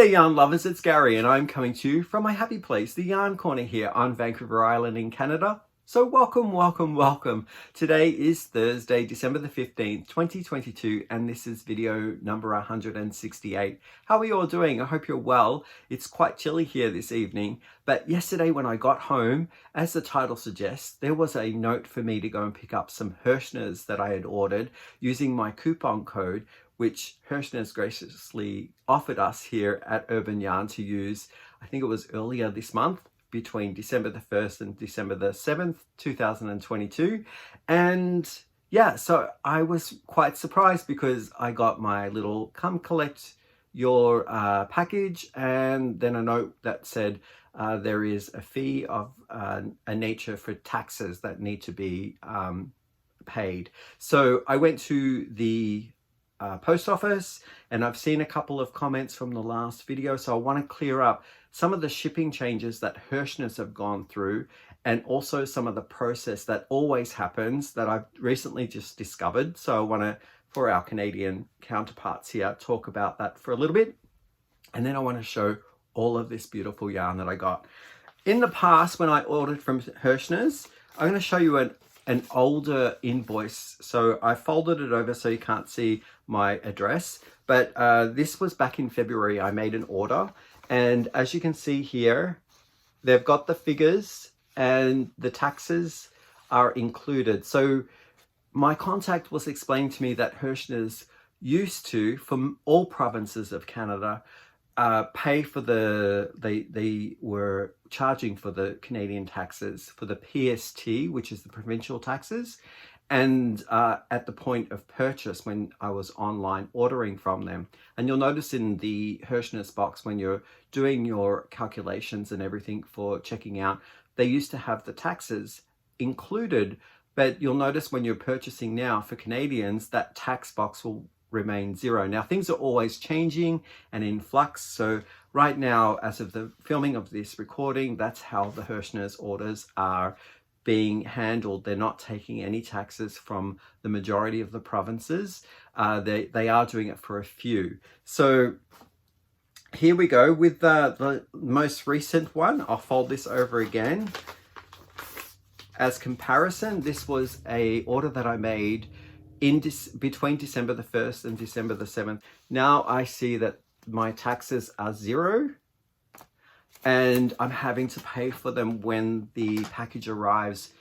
there yarn lovers, it's Gary and I'm coming to you from my happy place, the Yarn Corner here on Vancouver Island in Canada. So welcome. Today is Thursday, December the 15th, 2022, and this is video number 168. How are you all doing? I hope you're well. It's quite chilly here this evening, but yesterday when I got home, as the title suggests, there was a note for me to go and pick up some Herrschners that I had ordered using my coupon code, which Herrschners graciously offered us here at Urban Yarn to use. I think it was earlier this month, between December the 1st and December the 7th, 2022. And yeah, so I was quite surprised because I got my little come collect your package, and then a note that said there is a fee of a nature for taxes that need to be paid. So I went to the post office, and I've seen a couple of comments from the last video, so I want to clear up some of the shipping changes that Herrschners have gone through, and also some of the process that always happens that I've recently just discovered. So I want to, for our Canadian counterparts here, talk about that for a little bit, and then I want to show all of this beautiful yarn that I got. In the past, when I ordered from Herrschners, I'm going to show you an older invoice. So I folded it over so you can't see my address, but this was back in February. I made an order, and as you can see here, they've got the figures and the taxes are included. So my contact was explaining to me that Herrschners used to, from all provinces of Canada, pay for they were charging for the Canadian taxes for the PST, which is the provincial taxes, and at the point of purchase when I was online ordering from them. And you'll notice in the Herrschners box, when you're doing your calculations and everything for checking out, they used to have the taxes included, but you'll notice when you're purchasing now for Canadians, that tax box will remain zero. Now things are always changing and in flux, so right now, as of the filming of this recording, that's how the Herrschners orders are being handled. They're not taking any taxes from the majority of the provinces. They are doing it for a few. So here we go with the most recent one. I'll fold this over again. As comparison, this was a order that I made between December the 1st and December the 7th. Now I see that my taxes are zero, and I'm having to pay for them when the package arrives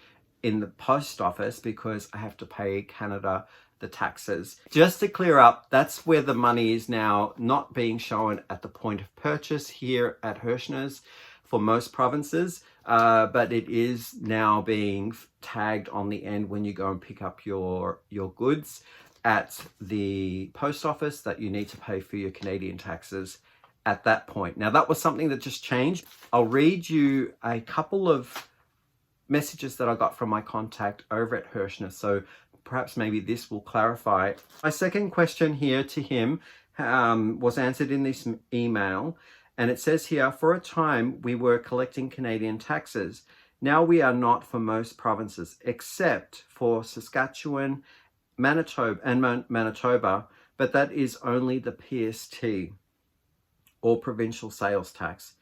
in the post office because I have to pay Canada the taxes. Just to clear up, that's where the money is now not being shown at the point of purchase here at Herrschners for most provinces, but it is now being tagged on the end when you go and pick up your goods at the post office, that you need to pay for your Canadian taxes at that point. Now that was something that just changed. I'll read you a couple of messages that I got from my contact over at Herrschners, so perhaps maybe this will clarify. My second question here to him was answered in this email, and it says here, for a time we were collecting Canadian taxes. Now we are not for most provinces, except for Saskatchewan, Manitoba, but that is only the PST, or provincial sales tax.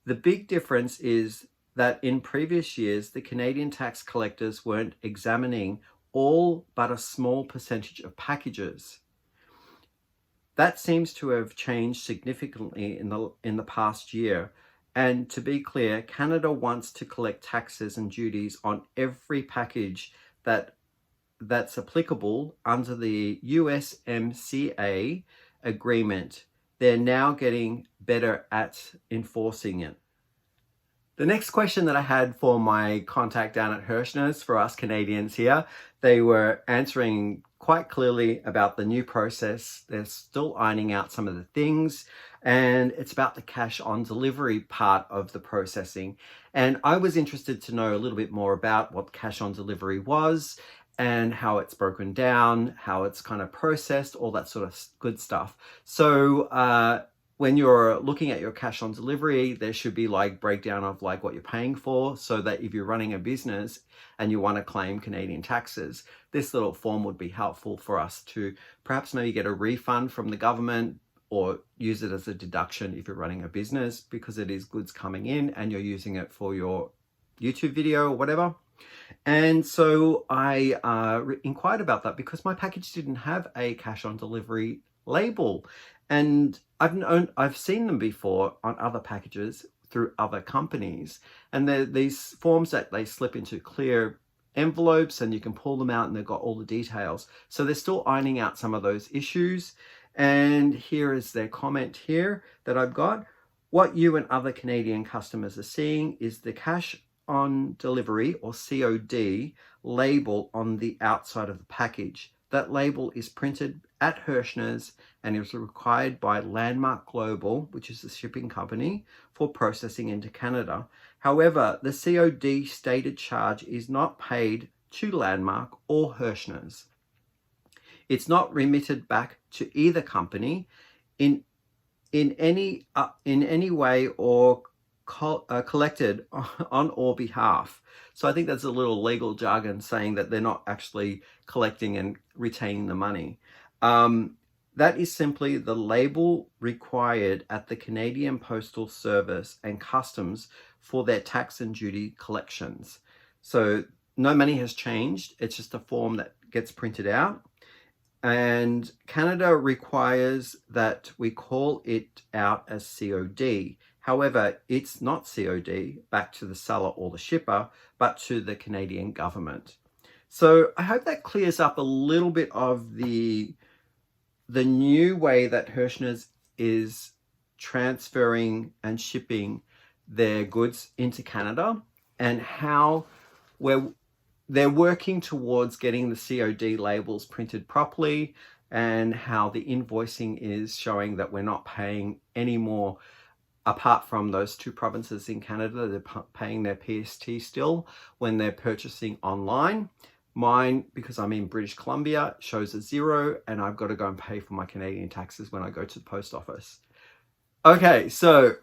The big difference is that in previous years, the Canadian tax collectors weren't examining all but a small percentage of packages. That seems to have changed significantly in the past year. And to be clear, Canada wants to collect taxes and duties on every package that's applicable under the USMCA agreement. They're now getting better at enforcing it. The next question that I had for my contact down at Herrschners, for us Canadians here, they were answering quite clearly about the new process. They're still ironing out some of the things, and it's about the cash on delivery part of the processing. And I was interested to know a little bit more about what cash on delivery was and how it's broken down, how it's kind of processed, all that sort of good stuff. So when you're looking at your cash on delivery, there should be like breakdown of like what you're paying for, so that if you're running a business and you want to claim Canadian taxes, this little form would be helpful for us to perhaps maybe get a refund from the government or use it as a deduction if you're running a business, because it is goods coming in and you're using it for your YouTube video or whatever. And so I inquired about that because my package didn't have a cash on delivery label. And I've seen them before on other packages through other companies. And they're these forms that they slip into clear envelopes and you can pull them out and they've got all the details. So they're still ironing out some of those issues. And here is their comment here that I've got. What you and other Canadian customers are seeing is the cash on delivery, or COD, label on the outside of the package. That label is printed at Herrschners and is required by Landmark Global, which is the shipping company, for processing into Canada. However, the COD stated charge is not paid to Landmark or Herrschners. It's not remitted back to either company in any way or collected on our behalf. So I think that's a little legal jargon saying that they're not actually collecting and retaining the money. That is simply the label required at the Canadian Postal Service and Customs for their tax and duty collections. So no money has changed. It's just a form that gets printed out. And Canada requires that we call it out as COD. However, it's not COD back to the seller or the shipper, but to the Canadian government. So I hope that clears up a little bit of the new way that Herrschners is transferring and shipping their goods into Canada, and how they're working towards getting the COD labels printed properly, and how the invoicing is showing that we're not paying any more. Apart from those two provinces in Canada, they're paying their PST still when they're purchasing online. Mine, because I'm in British Columbia, shows a 0, and I've got to go and pay for my Canadian taxes when I go to the post office. Okay, so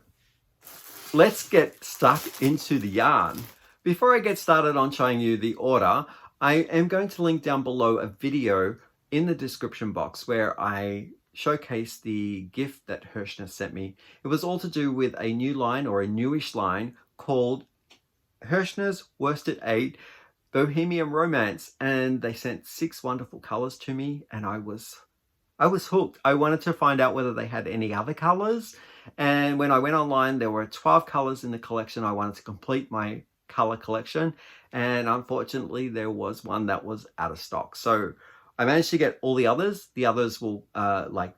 let's get stuck into the yarn. Before I get started on showing you the order, I am going to link down below a video in the description box where I showcase the gift that Herrschner sent me. It was all to do with a new line, or a newish line, called Herrschners Worseted 8 Bohemian Romance, and they sent 6 wonderful colors to me, and I was hooked. I wanted to find out whether they had any other colors, and when I went online, there were 12 colors in the collection. I wanted to complete my color collection, and unfortunately there was one that was out of stock. So I managed to get all the others. The others will, like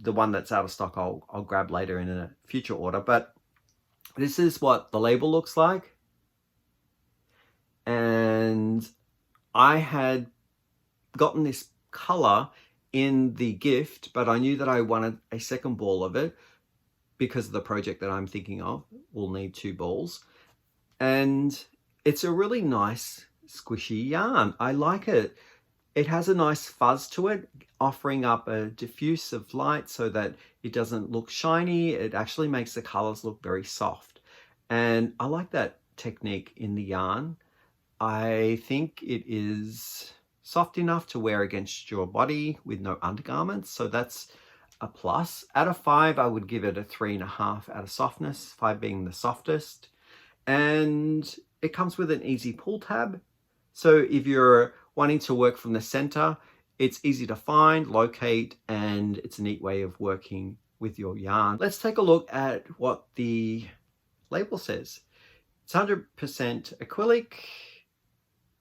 the one that's out of stock, I'll grab later in a future order. But this is what the label looks like. And I had gotten this color in the gift, but I knew that I wanted a second ball of it because of the project that I'm thinking of. We'll need 2 balls. And it's a really nice squishy yarn. I like it. It has a nice fuzz to it, offering up a diffusive light so that it doesn't look shiny. It actually makes the colors look very soft. And I like that technique in the yarn. I think it is soft enough to wear against your body with no undergarments. So that's a plus. Out of 5, I would give it a 3.5 out of softness, 5 being the softest. And it comes with an easy pull tab. So if you're wanting to work from the center, it's easy to find, locate, and it's a neat way of working with your yarn. Let's take a look at what the label says. It's 100% acrylic,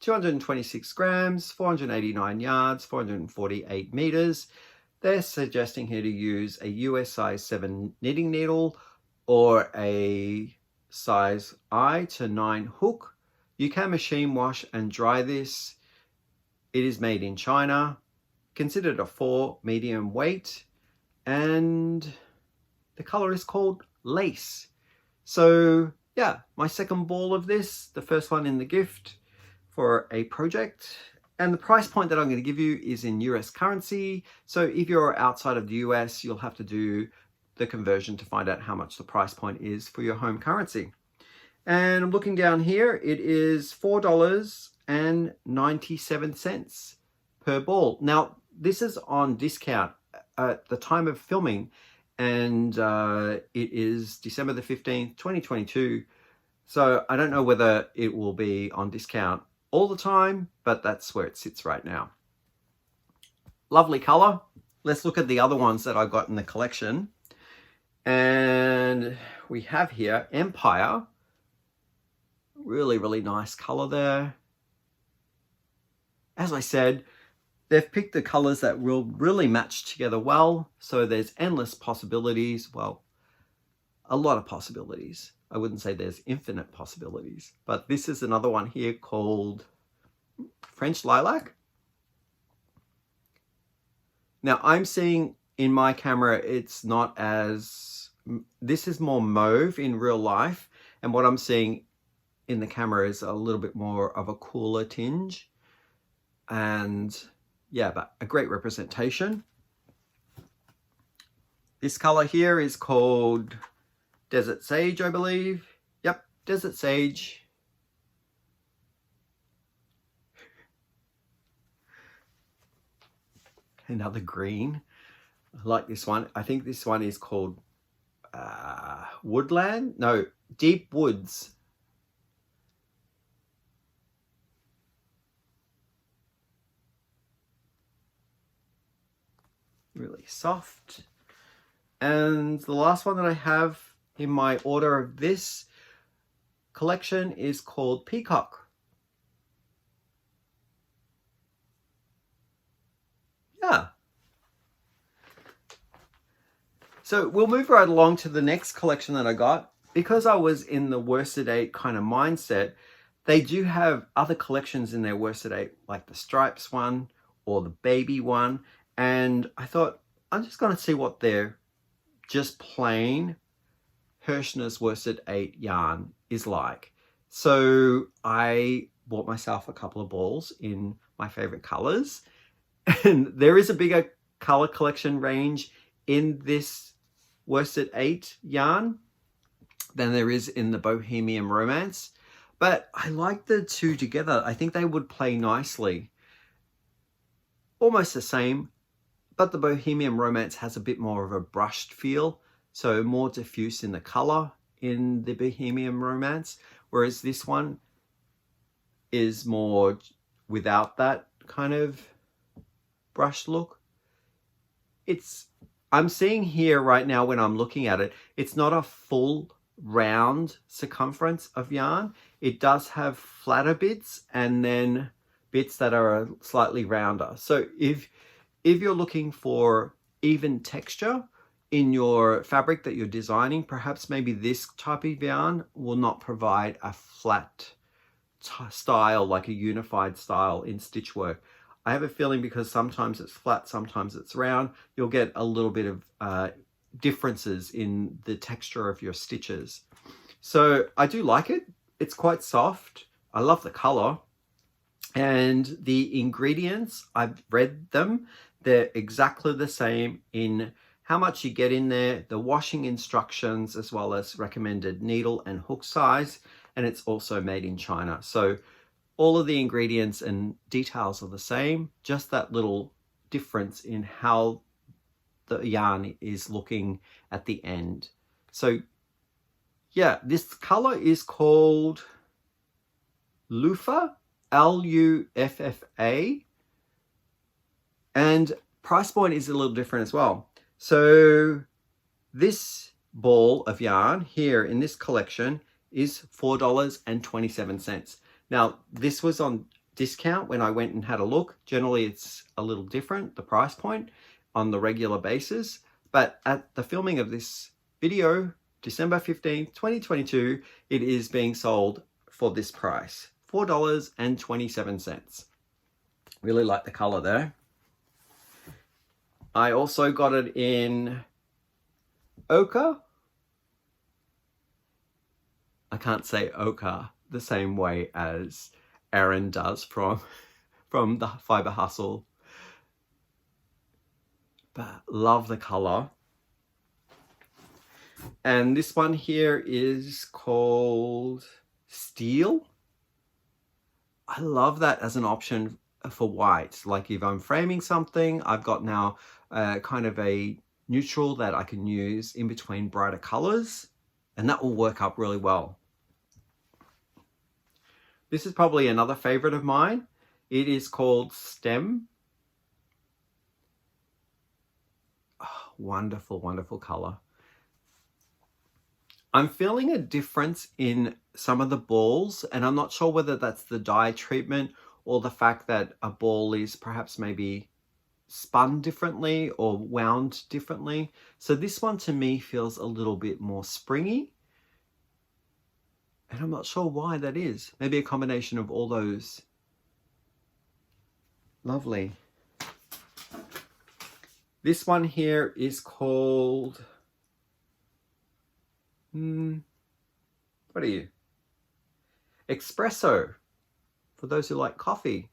226 grams, 489 yards, 448 meters. They're suggesting here to use a US size 7 knitting needle or a size I to 9 hook. You can machine wash and dry this. It is made in China, considered a 4 medium weight, and the color is called Lace. So yeah, my second ball of this, the first one in the gift for a project. And the price point that I'm going to give you is in US currency. So if you're outside of the US, you'll have to do the conversion to find out how much the price point is for your home currency. And I'm looking down here, it is $4.97 per ball. Now, this is on discount. At the time of filming, and it is December the 15th, 2022. So I don't know whether it will be on discount all the time, but that's where it sits right now. Lovely color. Let's look at the other ones that I got in the collection. And we have here Empire. Really, really nice color there. As I said, they've picked the colors that will really match together well. So there's endless possibilities. Well, a lot of possibilities. I wouldn't say there's infinite possibilities, but this is another one here called French Lilac. Now I'm seeing in my camera, it's not as, this is more mauve in real life. And what I'm seeing in the camera is a little bit more of a cooler tinge. And yeah, but a great representation. This color here is called Desert Sage, I believe. Yep, Desert Sage. Another green. I like this one. I think this one is called Woodland. No, Deep Woods. Really soft. And the last one that I have in my order of this collection is called Peacock. Yeah. So we'll move right along to the next collection that I got. Because I was in the Worseted kind of mindset, they do have other collections in their Worseted, like the Stripes one or the Baby one. And I thought, I'm just going to see what their just plain Herrschners Worsted 8 yarn is like. So I bought myself a couple of balls in my favorite colors. And there is a bigger color collection range in this Worsted 8 yarn than there is in the Bohemian Romance. But I like the two together. I think they would play nicely. Almost the same, but the Bohemian Romance has a bit more of a brushed feel, so more diffuse in the color in the Bohemian Romance, whereas this one is more without that kind of brushed look. I'm seeing here right now when I'm looking at it, it's not a full round circumference of yarn. It does have flatter bits and then bits that are slightly rounder. So if you're looking for even texture in your fabric that you're designing, perhaps maybe this type of yarn will not provide a flat style, like a unified style in stitch work. I have a feeling because sometimes it's flat, sometimes it's round, you'll get a little bit of differences in the texture of your stitches. So I do like it. It's quite soft. I love the color. And the ingredients, I've read them. They're exactly the same in how much you get in there, the washing instructions, as well as recommended needle and hook size. And it's also made in China. So all of the ingredients and details are the same, just that little difference in how the yarn is looking at the end. So yeah, this color is called Luffa, L-U-F-F-A, and price point is a little different as well. So this ball of yarn here in this collection is $4.27. Now, this was on discount when I went and had a look. Generally, it's a little different, the price point, on the regular basis. But at the filming of this video, December 15th, 2022, it is being sold for this price, $4.27. Really like the color there. I also got it in ochre. I can't say ochre the same way as Aaron does from the Fiber Hustle, but love the color. And this one here is called Steel. I love that as an option for white. Like if I'm framing something, I've got now kind of a neutral that I can use in between brighter colors, and that will work up really well. This is probably another favorite of mine. It is called Stem. Oh, wonderful, wonderful color. I'm feeling a difference in some of the balls, and I'm not sure whether that's the dye treatment or the fact that a ball is perhaps maybe spun differently or wound differently. So this one to me feels a little bit more springy, and I'm not sure why that is. Maybe a combination of all those. Lovely. This one here is called, what are you? Espresso, for those who like coffee.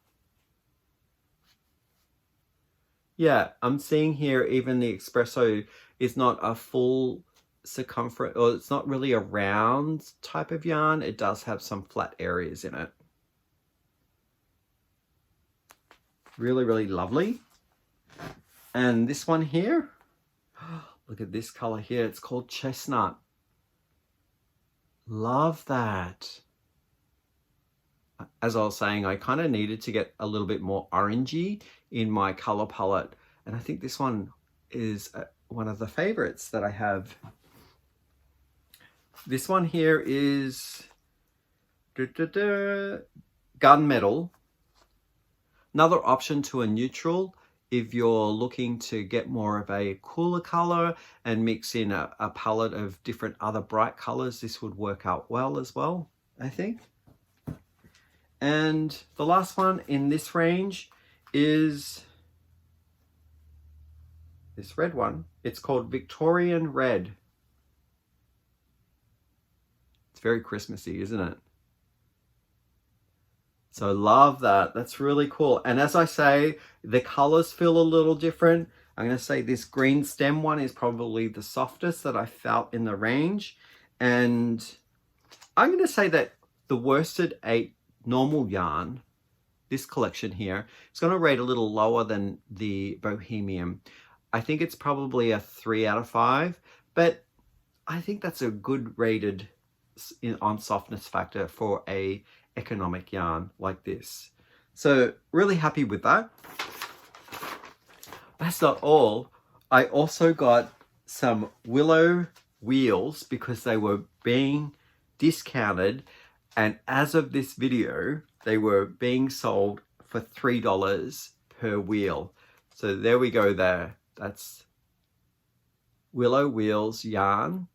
Yeah, I'm seeing here even the espresso is not a full circumference, or it's not really a round type of yarn. It does have some flat areas in it. Really, really lovely. And this one here, look at this color here. It's called Chestnut. Love that. As I was saying, I kind of needed to get a little bit more orangey in my color palette. And I think this one is one of the favorites that I have. This one here is Gunmetal. Another option to a neutral if you're looking to get more of a cooler color and mix in a palette of different other bright colors. This would work out well as well, I think. And the last one in this range is this red one. It's called Victorian Red. It's very Christmassy, isn't it? So love that. That's really cool. And as I say, the colors feel a little different. I'm going to say this green stem one is probably the softest that I felt in the range. And I'm going to say that the Worsted 8 normal yarn, this collection here, it's going to rate a little lower than the Bohemian. I think it's probably a 3 out of 5, but I think that's a good rated on softness factor for a economic yarn like this. So really happy with that. That's not all. I also got some Willow Wheels because they were being discounted, and as of this video they were being sold for $3 per wheel. So there we go there. That's Willow Wheels yarn.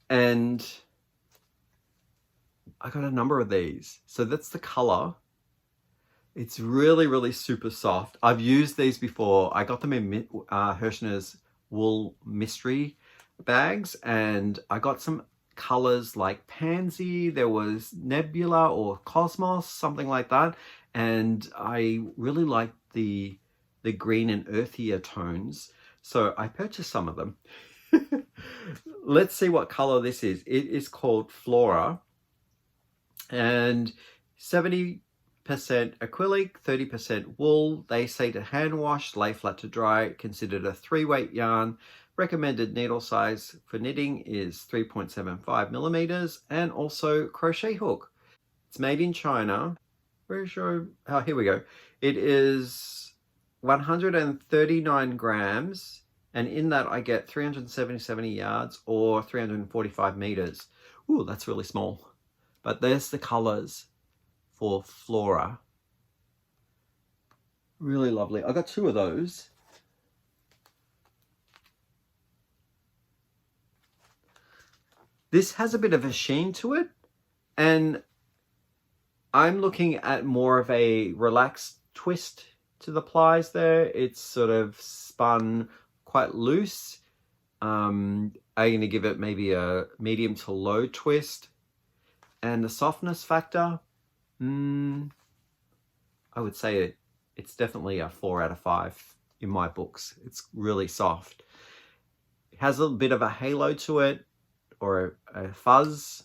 And I got a number of these. So that's the color. It's really, really super soft. I've used these before. I got them in Herrschners wool mystery bags, and I got some colors like Pansy, there was Nebula or Cosmos, something like that. And I really liked the green and earthier tones. So I purchased some of them. Let's see what color this is. It is called Flora, and 70% acrylic, 30% wool. They say to hand wash, lay flat to dry, considered a 3-weight yarn. Recommended needle size for knitting is 3.75 millimeters, and also crochet hook. It's made in China. Where's your, oh, here we go. It is 139 grams. And in that I get 370 yards or 345 meters. Ooh, that's really small. But there's the colors for Flora. Really lovely. I got 2 of those. This has a bit of a sheen to it, and I'm looking at more of a relaxed twist to the plies there. It's sort of spun quite loose. I'm going to give it maybe a medium to low twist. And the softness factor, I would say it's definitely a 4 out of 5 in my books. It's really soft. It has a bit of a halo to it, or a fuzz.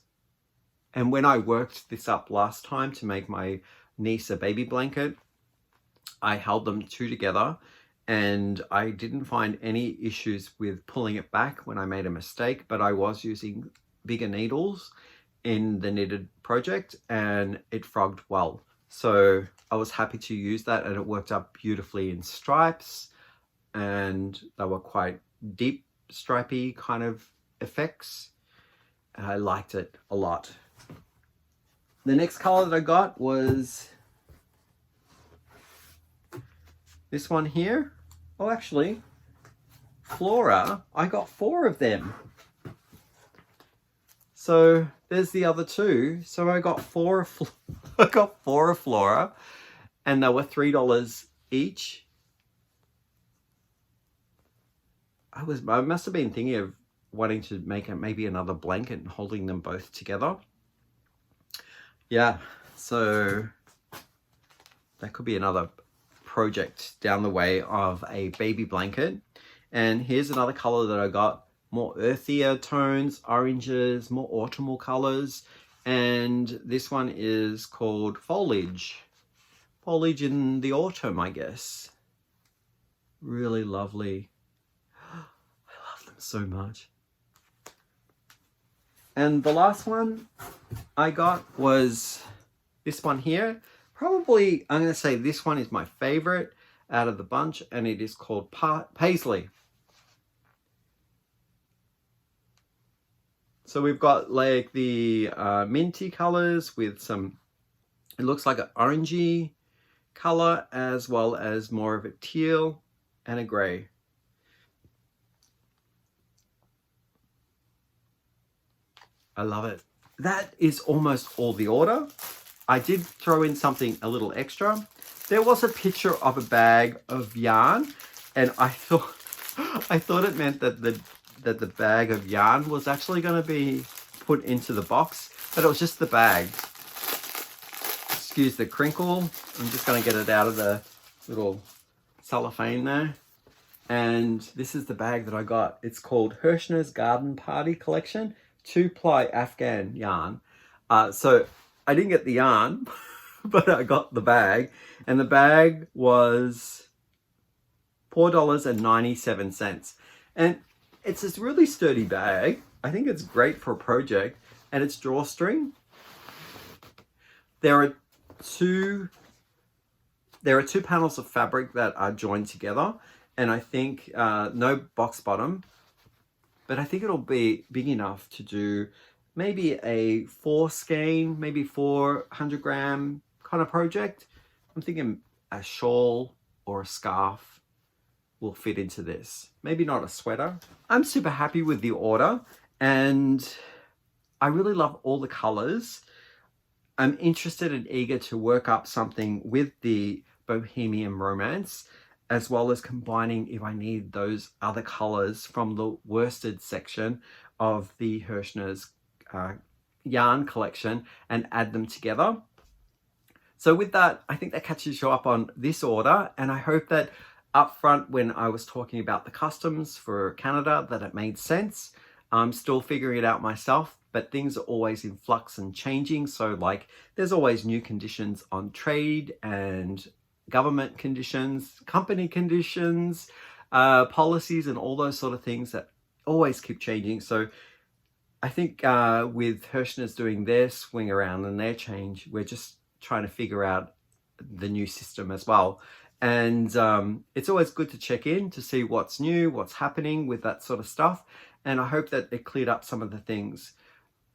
And when I worked this up last time to make my niece a baby blanket, I held them 2 together, and I didn't find any issues with pulling it back when I made a mistake, but I was using bigger needles in the knitted project and it frogged well. So I was happy to use that, and it worked out beautifully in stripes, and they were quite deep stripy kind of effects. And I liked it a lot. The next color that I got was this one here. Oh, actually, Flora, I got 4 of them. So there's the other 2. So I got 4 of Flora, and they were $3 each. I must have been thinking of wanting to make maybe another blanket and holding them both together. Yeah, so that could be another project down the way of a baby blanket. And here's another color that I got. More earthier tones, oranges, more autumnal colors. And this one is called Foliage. Foliage in the autumn, I guess. Really lovely. I love them so much. And the last one I got was this one here. Probably, I'm going to say this one is my favorite out of the bunch, and it is called Paisley. So we've got like the minty colors with some, it looks like an orangey color, as well as more of a teal and a gray. I love it. That is almost all the order. I did throw in something a little extra. There was a picture of a bag of yarn, and I thought it meant that the bag of yarn was actually going to be put into the box, but it was just the bag. Excuse the crinkle. I'm just going to get it out of the little cellophane there. And this is the bag that I got. It's called Herrschners Garden Party Collection, 2-ply Afghan yarn. So I didn't get the yarn, but I got the bag, and the bag was $4.97. And it's this really sturdy bag. I think it's great for a project, and it's drawstring. There are two panels of fabric that are joined together, and I think no box bottom, but I think it'll be big enough to do maybe a 4 skein, maybe 400 gram kind of project. I'm thinking a shawl or a scarf will fit into this. Maybe not a sweater. I'm super happy with the order, and I really love all the colors. I'm interested and eager to work up something with the Bohemian Romance, as well as combining if I need those other colors from the worsted section of the Herrschners yarn collection and add them together. So with that, I think that catches you up on this order, and I hope that up front when I was talking about the customs for Canada that it made sense. I'm still figuring it out myself, but things are always in flux and changing. So like there's always new conditions on trade and government conditions, company conditions, policies, and all those sort of things that always keep changing. So I think with Herrschners doing their swing around and their change, we're just trying to figure out the new system as well. And it's always good to check in to see what's new, what's happening with that sort of stuff. And I hope that it cleared up some of the things.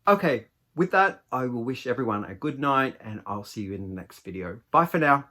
Okay, with that, I will wish everyone a good night, and I'll see you in the next video. Bye for now.